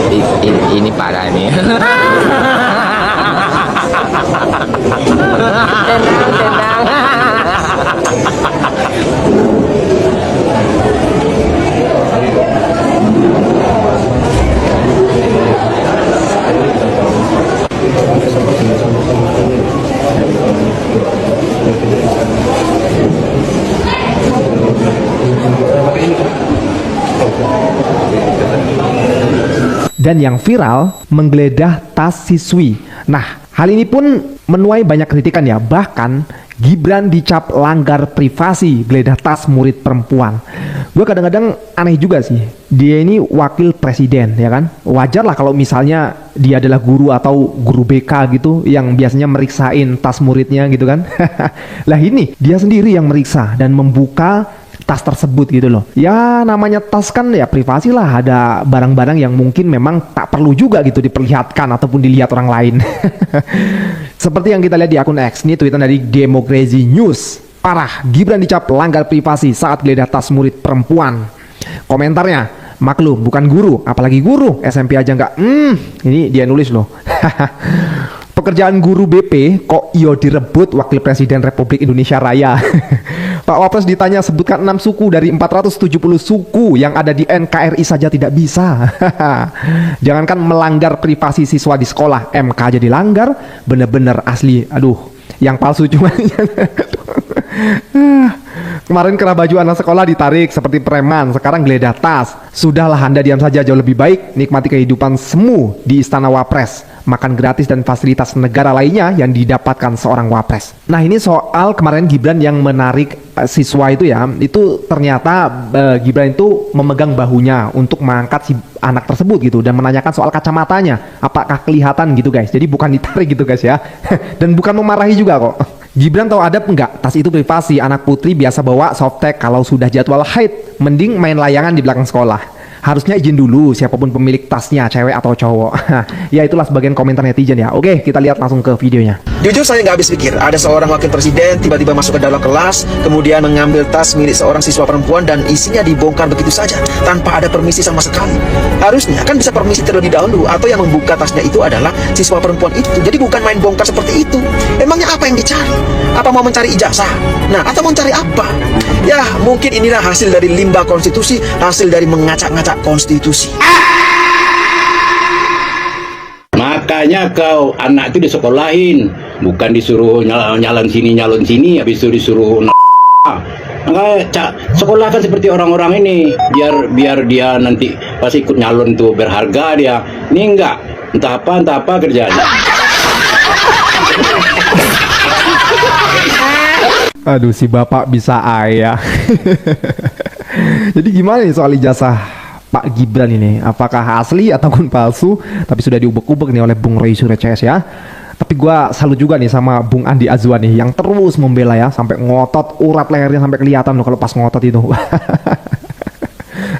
Ini parah ini. Tenang, tenang. Dan yang viral, menggeledah tas siswi. Nah, hal ini pun menuai banyak kritikan ya. Bahkan Gibran dicap langgar privasi geledah tas murid perempuan. Gue kadang-kadang aneh juga sih. Dia ini wakil presiden ya kan. Wajar lah kalau misalnya dia adalah guru atau guru BK gitu yang biasanya meriksain tas muridnya gitu kan. Lah ini dia sendiri yang meriksa dan membuka tas tersebut gitu loh. Ya namanya tas kan ya privasi lah, ada barang-barang yang mungkin memang tak perlu juga gitu diperlihatkan ataupun dilihat orang lain. Seperti yang kita lihat di akun X, ini tweetan dari Democracy News. Parah, Gibran dicap langgar privasi saat geledah tas murid perempuan. Komentarnya, maklum bukan guru, apalagi guru SMP aja nggak. Ini dia nulis loh. Pekerjaan guru BP kok iyo direbut Wakil Presiden Republik Indonesia Raya. Pak Wapres ditanya sebutkan 6 suku dari 470 suku yang ada di NKRI saja tidak bisa. Jangankan melanggar privasi siswa di sekolah, MK aja dilanggar, bener-bener asli. Aduh, yang palsu cuma. Kemarin kerah baju anak sekolah ditarik seperti preman, sekarang geledah tas. Sudahlah Anda diam saja, jauh lebih baik nikmati kehidupan semu di Istana Wapres, makan gratis dan fasilitas negara lainnya yang didapatkan seorang Wapres. Nah ini soal kemarin Gibran yang menarik siswa itu ya, itu ternyata Gibran itu memegang bahunya untuk mengangkat si anak tersebut gitu dan menanyakan soal kacamatanya, apakah kelihatan gitu guys. Jadi bukan ditarik gitu guys ya. Dan bukan memarahi juga kok. Gibran tahu adab enggak? Tas itu privasi, anak putri biasa bawa softtek kalau sudah jadwal haid. Mending main layangan di belakang sekolah. Harusnya izin dulu siapapun pemilik tasnya, cewek atau cowok. Ya itulah sebagian komentar netizen ya. Oke, kita lihat langsung ke videonya. Jujur saya nggak habis pikir, ada seorang wakil presiden tiba-tiba masuk ke dalam kelas, kemudian mengambil tas milik seorang siswa perempuan dan isinya dibongkar begitu saja, tanpa ada permisi sama sekali. Harusnya kan bisa permisi terlebih dahulu, atau yang membuka tasnya itu adalah siswa perempuan itu. Jadi bukan main bongkar seperti itu. Emangnya apa yang dicari? Apa mau mencari ijazah? Nah, atau mau mencari apa? Ya, mungkin inilah hasil dari limbah konstitusi, hasil dari mengacak-ngacak konstitusi. Makanya kau anak itu disekolahin, bukan disuruh nyalon sini, habis itu disuruh maka sekolahkan seperti orang-orang ini, biar dia nanti pas ikut nyalon tuh berharga dia. Ini enggak, entah apa kerjanya. Aduh, si bapak bisa ayah. Jadi gimana nih soal ijazah Pak Gibran ini? Apakah asli ataupun palsu? Tapi sudah diubek-ubek nih oleh Bung Roy Surya CS ya. Tapi gua salut juga nih sama Bung Andi Azwan nih yang terus membela ya, sampai ngotot, urat lehernya sampai kelihatan loh kalau pas ngotot itu.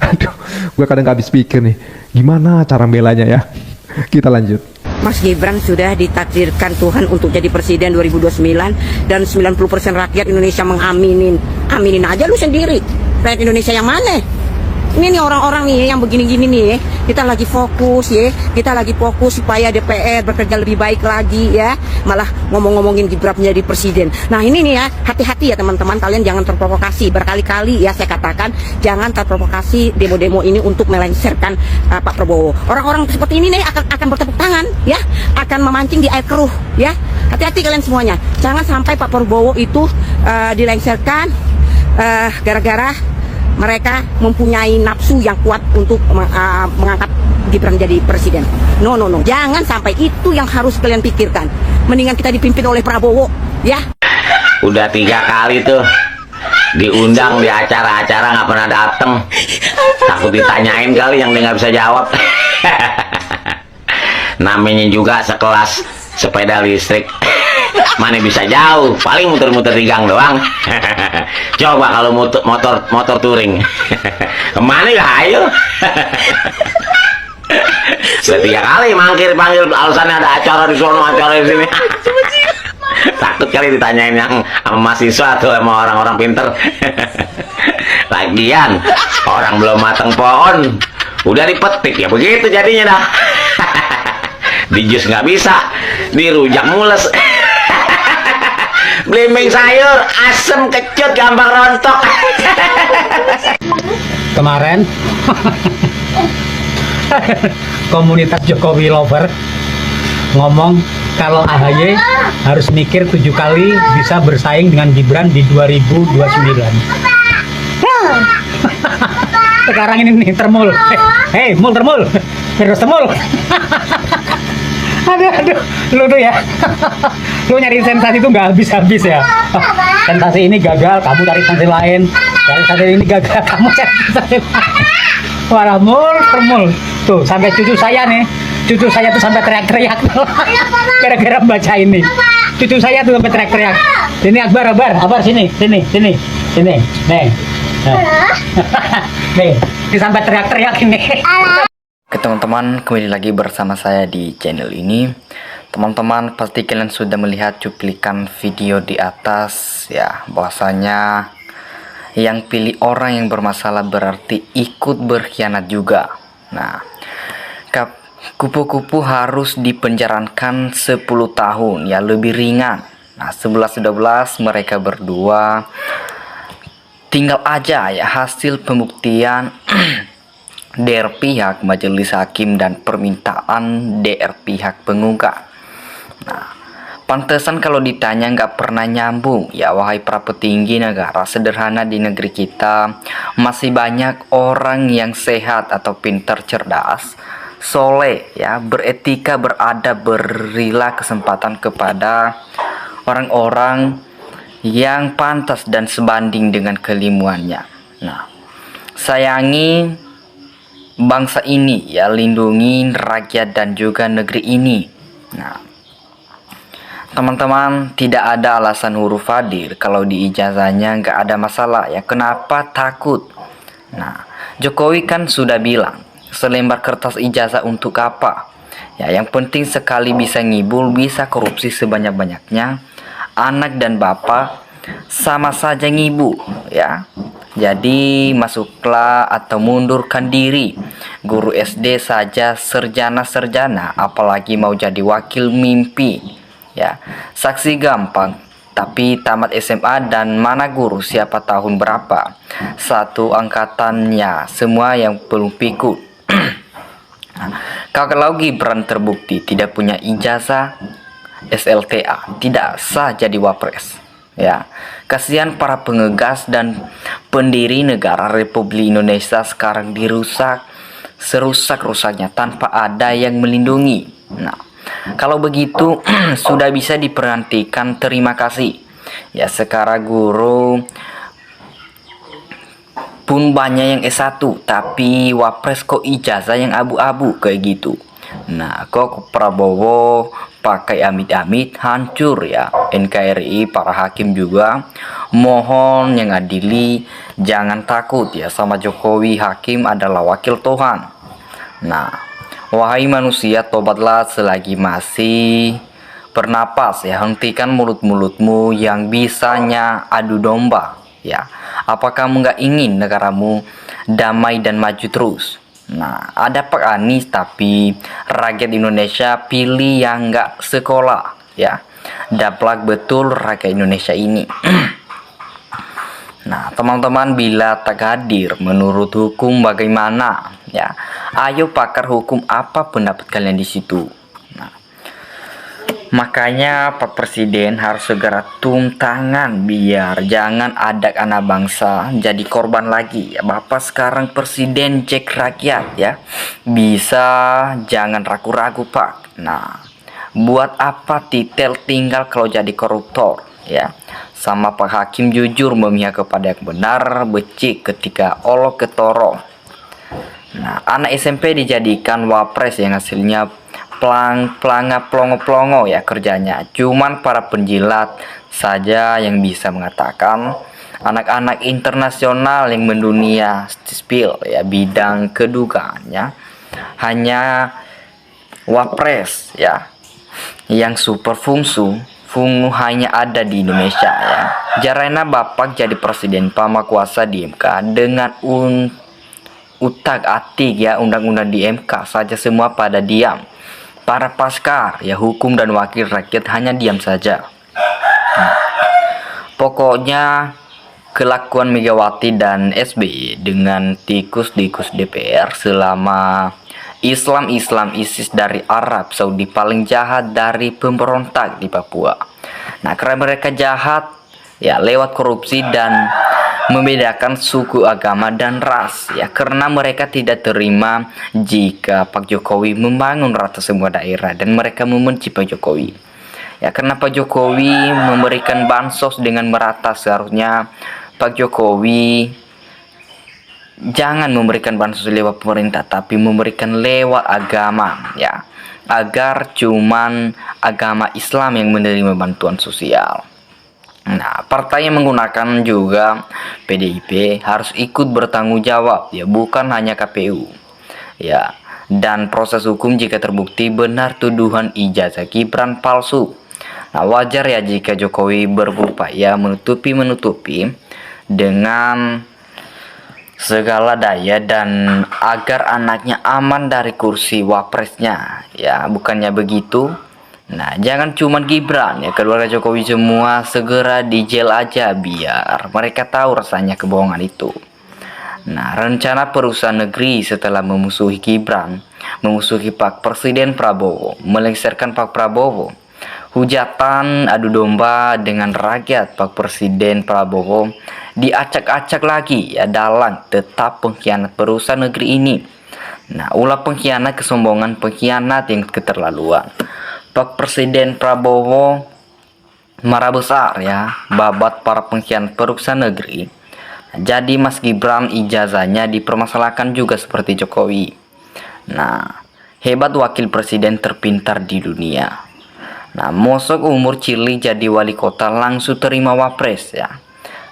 Aduh, gue kadang gak habis pikir nih, gimana cara belanya ya. Kita lanjut. Mas Gibran sudah ditakdirkan Tuhan untuk jadi presiden 2029 dan 90% rakyat Indonesia mengaminin. Aminin aja lu sendiri. Rakyat Indonesia yang mana? Ini nih orang-orang nih yang begini-gini nih ya. Kita lagi fokus ya. Kita lagi fokus supaya DPR bekerja lebih baik lagi ya. Malah ngomong-ngomongin Gibran menjadi presiden. Nah ini nih ya, hati-hati ya teman-teman, kalian jangan terprovokasi. Berkali-kali ya saya katakan, jangan terprovokasi demo-demo ini untuk melengsarkan Pak Prabowo. Orang-orang seperti ini nih akan bertepuk tangan ya, akan memancing di air keruh ya. Hati-hati kalian semuanya. Jangan sampai Pak Prabowo itu dilengsarkan gara-gara mereka mempunyai nafsu yang kuat untuk mengangkat Gibran jadi presiden. No. Jangan sampai itu yang harus kalian pikirkan. Mendingan kita dipimpin oleh Prabowo, ya. Udah 3 kali tuh diundang di acara-acara nggak pernah dateng. Takut ditanyain kali yang dia nggak bisa jawab. Namanya juga sekelas sepeda listrik. Mana bisa jauh, paling muter-muter di gang doang. Coba kalau motor touring. Kemana ya ayo. Sudah 3 kali mangkir panggil, alasannya ada acara di sono, acara di sini. Takut kali ditanyain yang sama mahasiswa atau sama orang-orang pinter. Lagian orang belum mateng pohon Udah dipetik ya begitu jadinya dah. Di jus nggak bisa, dirujak mules. Belimbing sayur, asem kecut, gampang rontok. Kemarin komunitas Jokowi lover ngomong kalau AHY harus mikir 7 kali bisa bersaing dengan Gibran di 2029. Sekarang ini nih termul. Hei, mul termul. Terus termul. Aduh, lu tuh ya. Lu nyari sensasi tuh nggak habis-habis ya. Sensasi ini gagal, kamu cari sensasi lain. Cari sensasi ini gagal, kamu cari sensasi lain. Wah, mul termul. Tuh, sampai cucu saya nih. Cucu saya tuh sampai teriak-teriak gara-gara baca ini. Cucu saya tuh sampai teriak-teriak. Sini Akbar sini. Nih. Nih, sampai teriak-teriak ini. Oke teman-teman, kembali lagi bersama saya di channel ini. Teman-teman, pasti kalian sudah melihat cuplikan video di atas ya, bahwasanya yang pilih orang yang bermasalah berarti ikut berkhianat juga. Nah, kupu-kupu harus dipenjarakan 10 tahun ya, lebih ringan. Nah, 11-12 mereka berdua tinggal aja ya hasil pembuktian DR pihak majelis hakim dan permintaan DR pihak penggugat. Nah, pantesan kalau ditanya nggak pernah nyambung ya, wahai para petinggi negara sederhana di negeri kita. Masih banyak orang yang sehat atau pintar, cerdas, soleh ya, beretika, beradab, berilah kesempatan kepada orang-orang yang pantas dan sebanding dengan kelimuannya. Nah, sayangi bangsa ini ya, lindungi rakyat dan juga negeri ini. Nah, teman-teman, tidak ada alasan huruf hadir kalau di ijazahnya nggak ada masalah ya. Kenapa takut? Nah, Jokowi kan sudah bilang, selembar kertas ijazah untuk apa? Ya, yang penting sekali bisa ngibul, bisa korupsi sebanyak-banyaknya. Anak dan bapak sama saja ngibu ya. Jadi masuklah atau mundurkan diri. Guru SD saja serjana-serjana, apalagi mau jadi wakil mimpi ya. Saksi gampang, tapi tamat SMA dan mana guru siapa tahun berapa. Satu angkatannya semua yang belum pikun. Kalau Gibran terbukti tidak punya ijazah SLTA, tidak sah jadi wapres ya. Kasihan para pengegas dan pendiri negara Republik Indonesia sekarang dirusak serusak-rusaknya tanpa ada yang melindungi. Nah, kalau begitu sudah bisa diperhentikan, terima kasih ya. Sekarang guru pun banyak yang S1 tapi wapres kok ijazah yang abu-abu kayak gitu. Nah, kok Prabowo pakai amit-amit hancur ya. NKRI, para hakim juga mohon yang adili, jangan takut ya sama Jokowi. Hakim adalah wakil Tuhan. Nah, wahai manusia, tobatlah selagi masih bernapas ya. Hentikan mulut-mulutmu yang bisanya adu domba ya. Apa kamu nggak ingin negaramu damai dan maju terus? Nah, ada Pak Anies tapi rakyat Indonesia pilih yang nggak sekolah ya. Daplak betul rakyat Indonesia ini. Nah, teman-teman, bila tak hadir menurut hukum bagaimana ya? Ayo pakar hukum, apa pendapat kalian di situ? Nah, makanya Pak Presiden harus segera turun tangan biar jangan ada anak bangsa jadi korban lagi ya. Bapak sekarang presiden cek rakyat ya. Bisa jangan ragu-ragu Pak. Nah, buat apa titel tinggal kalau jadi koruptor ya. Sama Pak Hakim jujur memihak kepada yang benar, becik ketika olok ketorong. Nah, anak SMP dijadikan wapres yang hasilnya plongo-plongo ya kerjanya. Cuman para penjilat saja yang bisa mengatakan. Anak-anak internasional yang mendunia spill ya bidang kedugaannya hanya wapres ya yang super fungsu hanya ada di Indonesia ya. Jarena bapak jadi presiden pama kuasa di MK dengan utak-atik ya undang-undang di MK saja semua pada diam. Para paskar ya hukum dan wakil rakyat hanya diam saja. Pokoknya kelakuan Megawati dan SBY dengan tikus-tikus DPR selama Islam ISIS dari Arab Saudi paling jahat dari pemberontak di Papua. Nah, karena mereka jahat ya lewat korupsi dan membedakan suku, agama dan ras ya, karena mereka tidak terima jika Pak Jokowi membangun rata semua daerah dan mereka membenci Pak Jokowi. Ya, karena Pak Jokowi memberikan bansos dengan merata, seharusnya Pak Jokowi jangan memberikan bansos lewat pemerintah tapi memberikan lewat agama ya, agar cuman agama Islam yang menerima bantuan sosial. Nah, partai yang menggunakan juga PDIP harus ikut bertanggung jawab ya, bukan hanya KPU ya, dan proses hukum jika terbukti benar tuduhan ijazah Gibran palsu. Nah, wajar ya jika Jokowi berupaya menutupi dengan segala daya dan agar anaknya aman dari kursi wapresnya ya, bukannya begitu. Nah, jangan cuma Gibran ya, keluarga Jokowi semua segera di jail aja biar mereka tahu rasanya kebohongan itu. Nah, rencana perusahaan negeri setelah memusuhi Gibran, memusuhi Pak Presiden Prabowo, melengsarkan Pak Prabowo, hujatan adu domba dengan rakyat Pak Presiden Prabowo diacak-acak lagi ya, dalang tetap pengkhianat perusahaan negeri ini. Nah, ulah pengkhianat, kesombongan pengkhianat yang keterlaluan. Pak Presiden Prabowo marah besar ya, babat para pengkhianat perusahaan negeri. Jadi Mas Gibran ijazahnya dipermasalahkan juga seperti Jokowi. Nah, hebat wakil presiden terpintar di dunia. Nah, mosok umur cili jadi wali kota langsung terima wapres ya.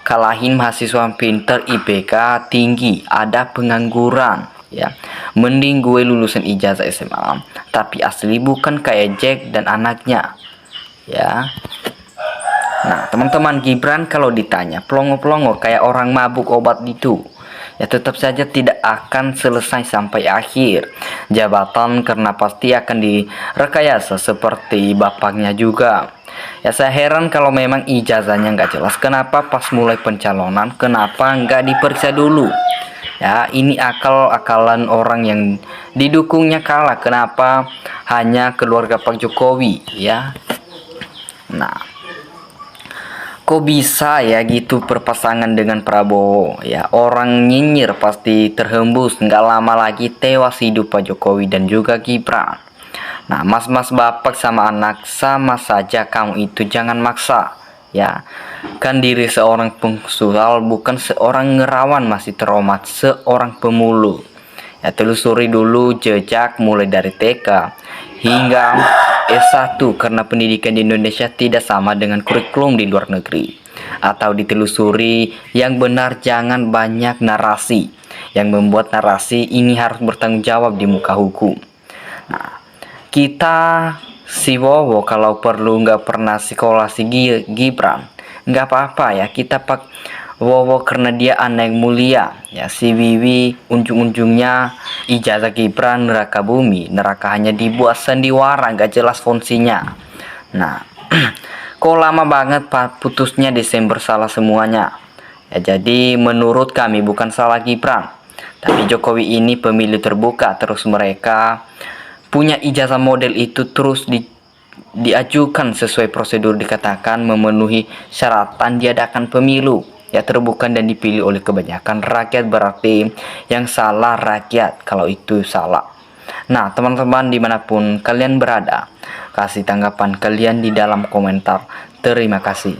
Kalahin mahasiswa pinter IPK tinggi, ada pengangguran ya. Mending gue lulusan ijazah SMA tapi asli bukan kayak Jack dan anaknya ya. Nah, teman-teman, Gibran kalau ditanya pelongo-pelongo kayak orang mabuk obat itu ya, tetap saja tidak akan selesai sampai akhir jabatan karena pasti akan direkayasa seperti bapaknya juga. Ya, saya heran kalau memang ijazahnya nggak jelas, kenapa pas mulai pencalonan kenapa nggak diperiksa dulu ya. Ini akal-akalan orang yang didukungnya kalah, kenapa hanya keluarga Pak Jokowi ya. Nah, kok bisa ya gitu berpasangan dengan Prabowo ya, orang nyinyir pasti terhembus, nggak lama lagi tewas hidup Pak Jokowi dan juga Gibran. Nah, mas-mas bapak sama anak sama saja, kamu itu jangan maksa ya, kan diri seorang pengsual bukan seorang ngerawan, masih teromat seorang pemulu ya. Telusuri dulu jejak mulai dari TK hingga S1 karena pendidikan di Indonesia tidak sama dengan kurikulum di luar negeri. Atau ditelusuri yang benar, jangan banyak narasi yang membuat narasi ini harus bertanggung jawab di muka hukum. Nah, kita si Wowo kalau perlu nggak pernah sekolah si Gibran nggak apa-apa ya, kita Pak Wowo karena dia anak yang mulia ya. Si Wiwi ujung-ujungnya ijazah Gibran neraka bumi, neraka hanya dibuat sandiwara nggak jelas fungsinya. Nah, kok lama banget Pak putusnya Desember, salah semuanya ya. Jadi menurut kami bukan salah Gibran tapi Jokowi ini pemilu terbuka, terus mereka punya ijazah model itu terus diajukan sesuai prosedur, dikatakan memenuhi syaratan diadakan pemilu ya, terbuka dan dipilih oleh kebanyakan rakyat, berarti yang salah rakyat kalau itu salah. Nah, teman-teman dimanapun kalian berada, kasih tanggapan kalian di dalam komentar. Terima kasih.